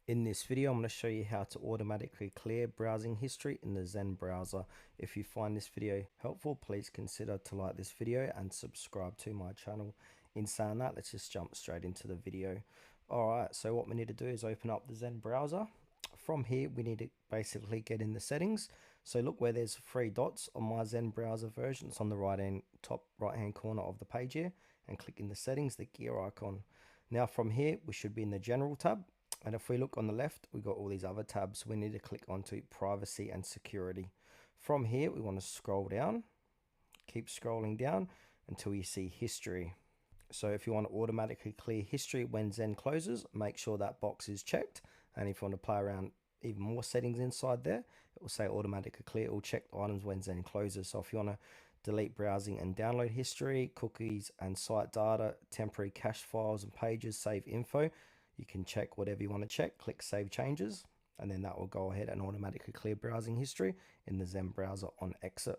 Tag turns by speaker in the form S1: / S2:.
S1: In this video, I'm going to show you how to automatically clear browsing history in the Zen browser. If you find this video helpful, please consider to like this video and subscribe to my channel. In saying that, let's just jump straight into the video. Alright, so what we need to do is open up the Zen browser. From here, we need to basically get in the settings. So look where there's three dots on my Zen browser version. It's on the top right hand corner of the page here, and click in the settings, the gear icon. Now from here, we should be in the general tab. And if we look on the left, we got all these other tabs. We need to click onto privacy and security. From here, we want to scroll down, keep scrolling down until you see history. So if you want to automatically clear history when Zen closes, make sure that box is checked. And if you want to play around even more settings inside there, it will say automatically clear all checked items when Zen closes. So if you want to delete browsing and download history, cookies and site data, temporary cache files and pages, save info, you can check whatever you want to check, click save changes, and then that will go ahead and automatically clear browsing history in the Zen browser on exit.